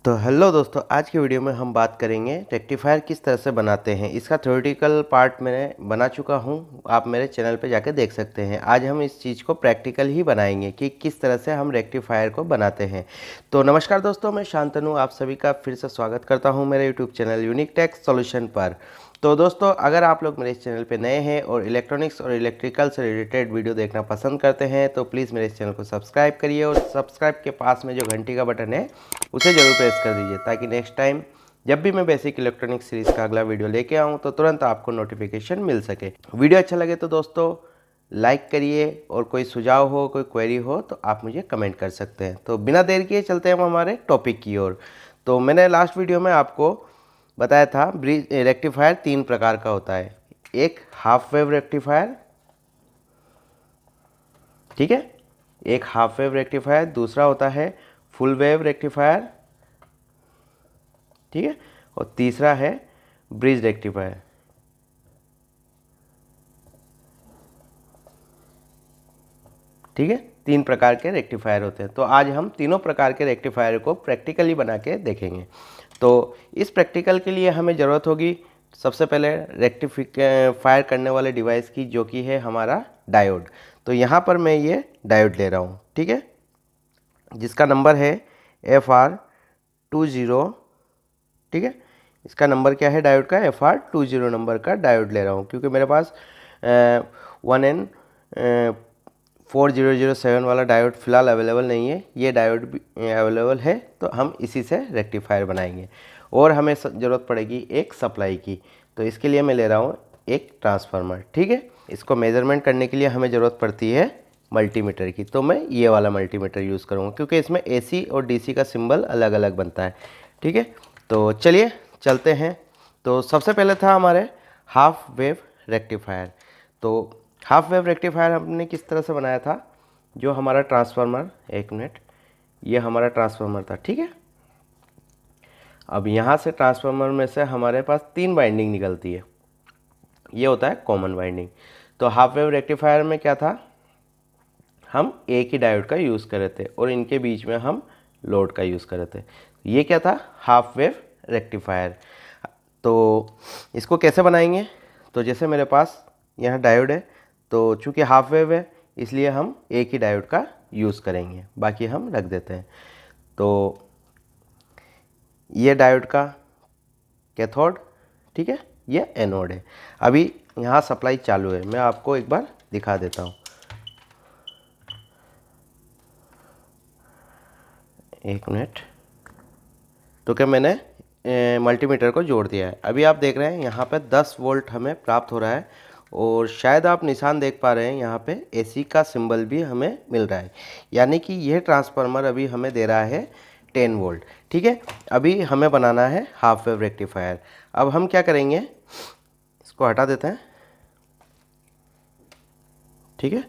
तो हेलो दोस्तों, आज की वीडियो में हम बात करेंगे रेक्टिफायर किस तरह से बनाते हैं। इसका थ्योरेटिकल पार्ट मैंने बना चुका हूं, आप मेरे चैनल पे जाके देख सकते हैं। आज हम इस चीज़ को प्रैक्टिकल ही बनाएंगे कि किस तरह से हम रेक्टिफायर को बनाते हैं। तो नमस्कार दोस्तों, मैं शांतनु आप सभी का फिर से स्वागत करता हूँ मेरे YouTube channel Unique Tech Solution पर। तो दोस्तों, अगर आप लोग मेरे इस चैनल पे नए हैं और इलेक्ट्रॉनिक्स और इलेक्ट्रिकल से रिलेटेड वीडियो देखना पसंद करते हैं तो प्लीज़ मेरे इस चैनल को सब्सक्राइब करिए और सब्सक्राइब के पास में जो घंटी का बटन है उसे ज़रूर प्रेस कर दीजिए, ताकि नेक्स्ट टाइम जब भी मैं बेसिक इलेक्ट्रॉनिक्स सीरीज़ का अगला वीडियो लेके आऊँ तो तुरंत आपको नोटिफिकेशन मिल सके। वीडियो अच्छा लगे तो दोस्तों लाइक करिए, और कोई सुझाव हो, कोई क्वेरी हो तो आप मुझे कमेंट कर सकते हैं। तो बिना देर किए चलते हैं हम हमारे टॉपिक की ओर। तो मैंने लास्ट वीडियो में आपको बताया था ब्रिज रेक्टिफायर 3 प्रकार का होता है। एक हाफ वेव रेक्टिफायर, ठीक है, एक हाफ वेव रेक्टिफायर, दूसरा होता है फुल वेव रेक्टिफायर, ठीक है, और तीसरा है ब्रिज रेक्टिफायर। ठीक है, 3 प्रकार के रेक्टिफायर होते हैं। तो आज हम तीनों प्रकार के रेक्टिफायर को प्रैक्टिकली बना के देखेंगे। तो इस प्रैक्टिकल के लिए हमें ज़रूरत होगी सबसे पहले रेक्टिफायर करने वाले डिवाइस की, जो कि है हमारा डायोड। तो यहाँ पर मैं ये डायोड ले रहा हूँ, ठीक है, जिसका नंबर है FR20। ठीक है, इसका नंबर क्या है डायोड का, FR20 नंबर का डायोड ले रहा हूँ, क्योंकि मेरे पास 1N4007 वाला डायोड फ़िलहाल अवेलेबल नहीं है। ये डायोड भी अवेलेबल है, तो हम इसी से रेक्टिफायर बनाएंगे। और हमें ज़रूरत पड़ेगी एक सप्लाई की, तो इसके लिए मैं ले रहा हूँ एक ट्रांसफार्मर। ठीक है, इसको मेज़रमेंट करने के लिए हमें ज़रूरत पड़ती है मल्टीमीटर की। तो मैं ये वाला मल्टीमीटर यूज़ करूँगा, क्योंकि इसमें AC और DC का सिंबल अलग अलग बनता है। ठीक है, तो चलिए चलते हैं। तो सबसे पहले था हमारे हाफ वेव रेक्टिफायर। तो हाफ वेव रेक्टिफायर हमने किस तरह से बनाया था, जो हमारा ट्रांसफार्मर, एक मिनट, ये हमारा ट्रांसफार्मर था। ठीक है, अब यहाँ से ट्रांसफार्मर में से हमारे पास 3 वाइंडिंग निकलती है, ये होता है कॉमन वाइंडिंग। तो हाफ वेव रेक्टिफायर में क्या था, हम एक ही डायोड का यूज़ कर रहे थे और इनके बीच में हम लोड का यूज़ कर रहे थे। ये क्या था, हाफ वेव रेक्टिफायर। तो इसको कैसे बनाएंगे, तो जैसे मेरे पास यहाँ डायोड है, तो चूँकि हाफ वेव है इसलिए हम एक ही डायोड का यूज़ करेंगे, बाकी हम रख देते हैं। तो ये डायोड का कैथोड, ठीक है, ये एनोड है। अभी यहाँ सप्लाई चालू है, मैं आपको एक बार दिखा देता हूँ। एक मिनट, तो क्या मैंने मल्टीमीटर को जोड़ दिया है। अभी आप देख रहे हैं यहाँ पे 10 वोल्ट हमें प्राप्त हो रहा है, और शायद आप निशान देख पा रहे हैं यहाँ पे AC का सिंबल भी हमें मिल रहा है, यानी कि यह ट्रांसफार्मर अभी हमें दे रहा है 10 वोल्ट। ठीक है, अभी हमें बनाना है हाफ वेव रेक्टिफायर। अब हम क्या करेंगे, इसको हटा देते हैं। ठीक है,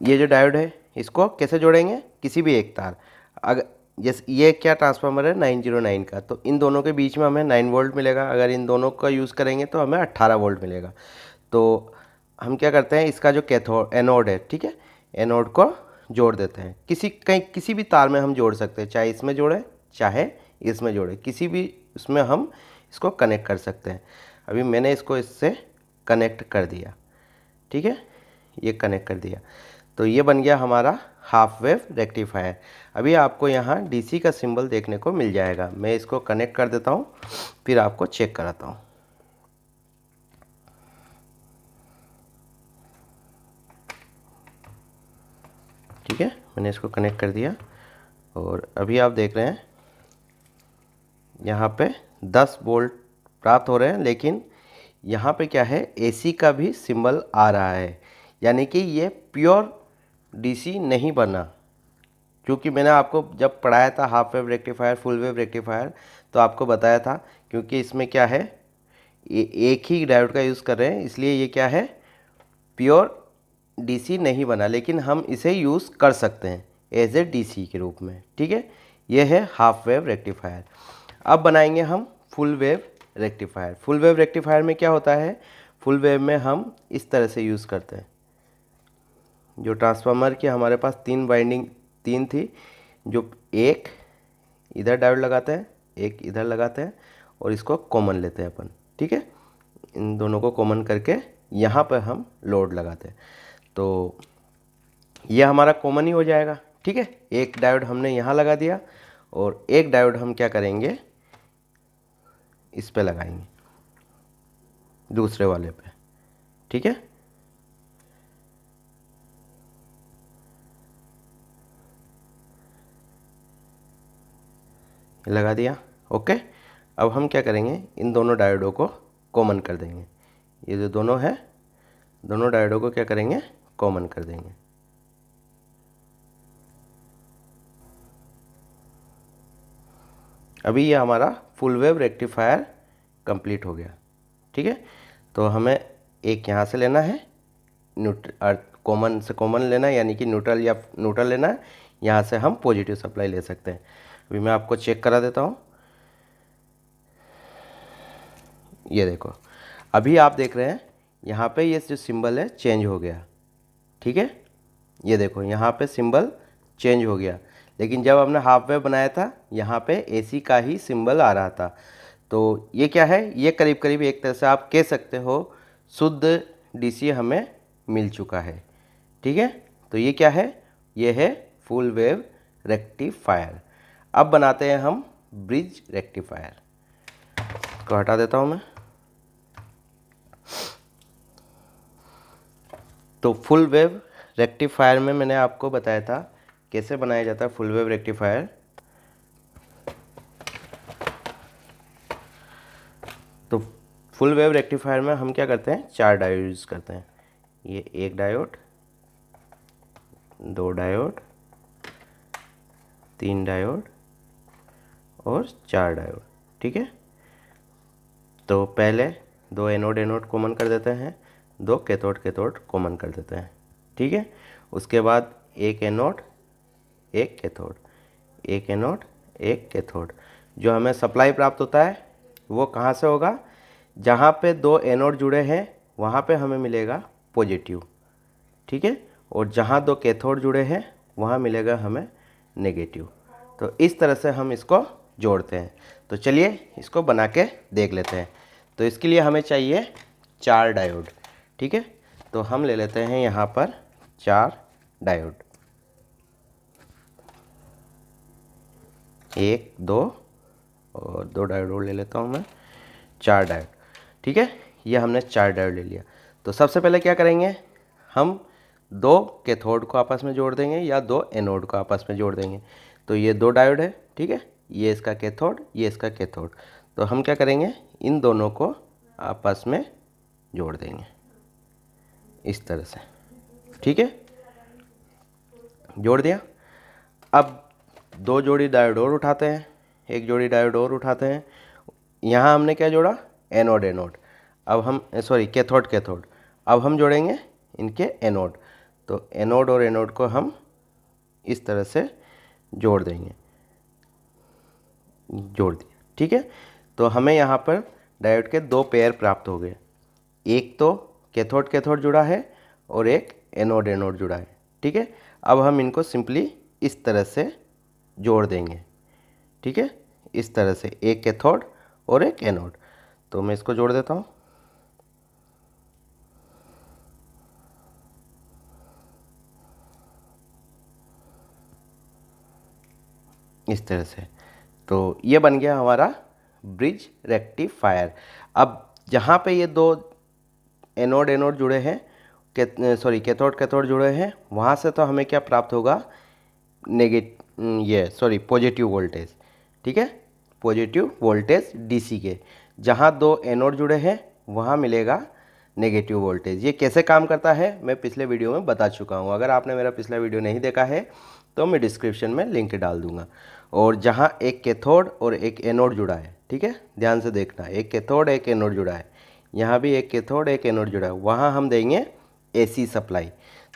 ये जो डायोड है इसको कैसे जोड़ेंगे, किसी भी एक तार, अगर जैसे ये क्या ट्रांसफार्मर है 909 का, तो इन दोनों के बीच में हमें 9 वोल्ट मिलेगा। अगर इन दोनों का यूज़ करेंगे तो हमें 18 वोल्ट मिलेगा। तो हम क्या करते हैं, इसका जो कैथोड एनोड है, ठीक है, एनोड को जोड़ देते हैं। किसी भी तार में हम जोड़ सकते हैं, चाहे इसमें जोड़े चाहे इसमें जोड़े, किसी भी उसमें हम इसको कनेक्ट कर सकते हैं। अभी मैंने इसको इससे कनेक्ट कर दिया, ठीक है, ये कनेक्ट कर दिया। तो ये बन गया हमारा हाफ वेव रेक्टिफायर। अभी आपको यहाँ DC का सिंबल देखने को मिल जाएगा। मैं इसको कनेक्ट कर देता हूँ, फिर आपको चेक कराता हूँ। ठीक है, मैंने इसको कनेक्ट कर दिया, और अभी आप देख रहे हैं यहाँ पे 10 वोल्ट प्राप्त हो रहे हैं, लेकिन यहाँ पे क्या है, AC का भी सिंबल आ रहा है, यानी कि ये प्योर DC नहीं बना। क्योंकि मैंने आपको जब पढ़ाया था half wave rectifier, full wave rectifier, तो आपको बताया था, क्योंकि इसमें क्या है, एक ही डायोड का यूज़ कर रहे हैं, इसलिए ये क्या है, प्योर DC नहीं बना, लेकिन हम इसे यूज़ कर सकते हैं एज ए DC के रूप में। ठीक है, ये है हाफ वेव रेक्टिफायर। अब बनाएंगे हम full wave rectifier. Full wave rectifier में क्या होता है, फुल वेव में हम इस तरह से यूज़ करते हैं। जो ट्रांसफार्मर की हमारे पास 3 वाइंडिंग 3 थी, जो एक इधर डायोड लगाते हैं, एक इधर लगाते हैं और इसको कॉमन लेते हैं अपन, ठीक है। इन दोनों को कॉमन करके यहाँ पर हम लोड लगाते हैं, तो यह हमारा कॉमन ही हो जाएगा, ठीक है। एक डायोड हमने यहाँ लगा दिया और एक डायोड हम क्या करेंगे, इस पे लगाएंगे, दूसरे वाले पे, ठीक है। लगा दिया, ओके। अब हम क्या करेंगे, इन दोनों डायोडों को कॉमन कर देंगे। ये जो दोनों है, दोनों डायोडों को क्या करेंगे, कॉमन कर देंगे। अभी ये हमारा फुल वेव रेक्टिफायर कंप्लीट हो गया, ठीक है। तो हमें एक यहाँ से लेना है, कॉमन से कॉमन लेना है, यानी कि न्यूट्रल या न्यूट्रल लेना है। यहाँ से हम पॉजिटिव सप्लाई ले सकते हैं। अभी मैं आपको चेक करा देता हूँ। ये देखो, अभी आप देख रहे हैं यहाँ पे ये जो सिंबल है चेंज हो गया, ठीक है। ये देखो यहाँ पे सिंबल चेंज हो गया, लेकिन जब हमने हाफ वेव बनाया था यहाँ पे एसी का ही सिंबल आ रहा था। तो ये क्या है, ये करीब करीब एक तरह से आप कह सकते हो शुद्ध डीसी हमें मिल चुका है, ठीक है। तो ये क्या है, ये है फुल वेव रेक्टिफायर। अब बनाते हैं हम ब्रिज रेक्टिफायर। इसको हटा देता हूँ मैं। तो फुल वेव रेक्टिफायर में मैंने आपको बताया था कैसे बनाया जाता है फुल वेव रेक्टिफायर। तो फुल वेव रेक्टिफायर में हम क्या करते हैं, 4 डायोड यूज़ करते हैं। ये एक डायोड, 2 डायोड, 3 डायोड और 4 डायोड, ठीक है। तो पहले 2 एनोड एनोड कॉमन कर देते हैं, 2 कैथोड कैथोड कॉमन कर देते हैं, ठीक है। उसके बाद एक एनोड एक कैथोड, एक एनोड एक कैथोड। जो हमें सप्लाई प्राप्त होता है वो कहाँ से होगा, जहाँ पे 2 एनोड जुड़े हैं वहाँ पे हमें मिलेगा पॉजिटिव, ठीक है। और जहाँ 2 कैथोड जुड़े हैं वहाँ मिलेगा हमें नेगेटिव। तो इस तरह से हम इसको जोड़ते हैं। तो चलिए इसको बना के देख लेते हैं। तो इसके लिए हमें चाहिए 4 डायोड, ठीक है। तो हम ले लेते हैं यहाँ पर 4 डायोड, 1 2 और 2 डायोड और ले लेता हूँ मैं, 4 डायोड, ठीक है। ये हमने 4 डायोड ले लिया। तो सबसे पहले क्या करेंगे, हम 2 कैथोड को आपस में जोड़ देंगे या 2 एनोड को आपस में जोड़ देंगे। तो ये 2 डायोड है, ठीक है, ये इसका कैथोड, ये इसका कैथोड। तो हम क्या करेंगे, इन दोनों को आपस में जोड़ देंगे इस तरह से, ठीक है। जोड़ दिया। अब 2 जोड़ी डायोड और उठाते हैं, एक जोड़ी डायोड और उठाते हैं। यहाँ हमने क्या जोड़ा, एनोड एनोड। अब हम कैथोड कैथोड। अब हम जोड़ेंगे इनके एनोड। तो एनोड और एनोड को हम इस तरह से जोड़ देंगे, जोड़ दिया, ठीक है। तो हमें यहाँ पर डायोड के 2 पेयर प्राप्त हो गए। एक तो कैथोड कैथोड जुड़ा है और एक एनोड एनोड जुड़ा है, ठीक है। अब हम इनको सिंपली इस तरह से जोड़ देंगे, ठीक है। इस तरह से एक कैथोड और एक एनोड। तो मैं इसको जोड़ देता हूँ इस तरह से। तो ये बन गया हमारा ब्रिज रेक्टिफायर। अब जहाँ पे ये 2 एनोड एनोड जुड़े हैं, कैथोड कैथोड जुड़े हैं, वहाँ से तो हमें क्या प्राप्त होगा, पॉजिटिव वोल्टेज, ठीक है। पॉजिटिव वोल्टेज डीसी के। जहाँ 2 एनोड जुड़े हैं वहाँ मिलेगा नेगेटिव वोल्टेज। ये कैसे काम करता है मैं पिछले वीडियो में बता चुका हूँ। अगर आपने मेरा पिछला वीडियो नहीं देखा है तो मैं डिस्क्रिप्शन में लिंक डाल दूँगा। और जहाँ एक कैथोड और एक एनोड जुड़ा है, ठीक है, ध्यान से देखना, एक कैथोड एक एनोड जुड़ा है, यहाँ भी एक कैथोड एक एनोड जुड़ा है, वहाँ हम देंगे एसी सप्लाई।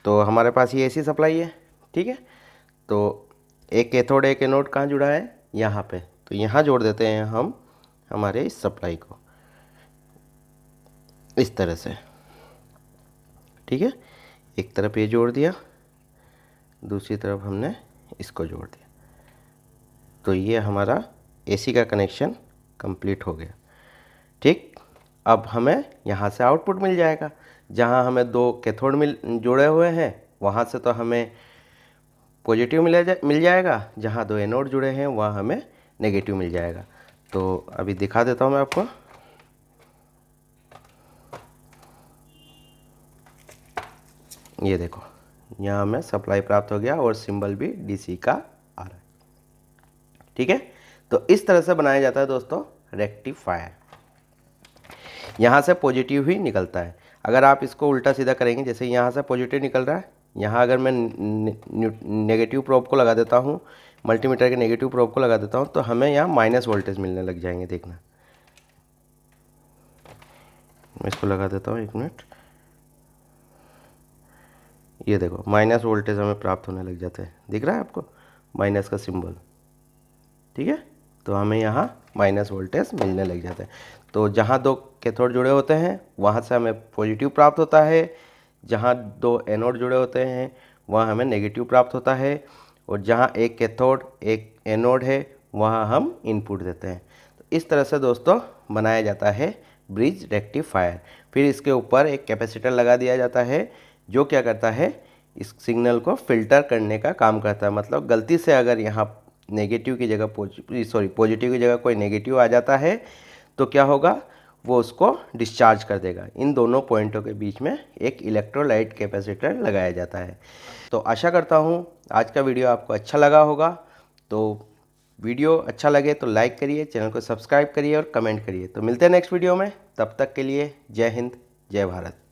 तो हमारे पास ये एसी सप्लाई है, ठीक है। तो एक कैथोड एक एनोड कहाँ जुड़ा है, यहाँ पे। तो यहाँ जोड़ देते हैं हम हमारे इस सप्लाई को इस तरह से, ठीक है। एक तरफ ये जोड़ दिया, दूसरी तरफ हमने इसको जोड़ दिया, तो ये हमारा एसी का कनेक्शन कंप्लीट हो गया। ठीक, अब हमें यहाँ से आउटपुट मिल जाएगा। जहाँ हमें 2 कैथोड जुड़े हुए हैं वहाँ से तो हमें पॉजिटिव मिल जाएगा, जहाँ 2 एनोड जुड़े हैं वहाँ हमें नेगेटिव मिल जाएगा। तो अभी दिखा देता हूँ मैं आपको। ये देखो, यहाँ हमें सप्लाई प्राप्त हो गया और सिंबल भी डीसी का आ रहा है। ठीक है, तो इस तरह से बनाया जाता है दोस्तों रेक्टिफायर। यहाँ से पॉजिटिव ही निकलता है। अगर आप इसको उल्टा सीधा करेंगे, जैसे यहाँ से पॉजिटिव निकल रहा है, यहाँ अगर मैं नेगेटिव प्रोब को लगा देता हूँ, मल्टीमीटर के नेगेटिव प्रोब को लगा देता हूँ, तो हमें यहाँ माइनस वोल्टेज मिलने लग जाएंगे। देखना, मैं इसको लगा देता हूँ 1 मिनट। ये देखो, माइनस वोल्टेज हमें प्राप्त होने लग जाते हैं। दिख रहा है आपको माइनस का सिंबल? ठीक है, तो हमें यहाँ माइनस वोल्टेज मिलने लग जाते हैं। तो जहाँ 2 कैथोड जुड़े होते हैं वहाँ से हमें पॉजिटिव प्राप्त होता है, जहाँ 2 एनोड जुड़े होते हैं वहाँ हमें नेगेटिव प्राप्त होता है, और जहाँ एक कैथोड एक एनोड है वहाँ हम इनपुट देते हैं। तो इस तरह से दोस्तों बनाया जाता है ब्रिज रेक्टिफायर। फिर इसके ऊपर एक कैपेसिटर लगा दिया जाता है जो क्या करता है, इस सिग्नल को फिल्टर करने का काम करता है। मतलब गलती से अगर यहाँ नेगेटिव की जगह पॉजिटिव की जगह कोई नेगेटिव आ जाता है तो क्या होगा, वो उसको डिस्चार्ज कर देगा। इन दोनों पॉइंटों के बीच में एक इलेक्ट्रोलाइट कैपेसिटर लगाया जाता है। तो आशा करता हूँ आज का वीडियो आपको अच्छा लगा होगा। तो वीडियो अच्छा लगे तो लाइक करिए, चैनल को सब्सक्राइब करिए और कमेंट करिए। तो मिलते हैं नेक्स्ट वीडियो में, तब तक के लिए जय हिंद, जय भारत।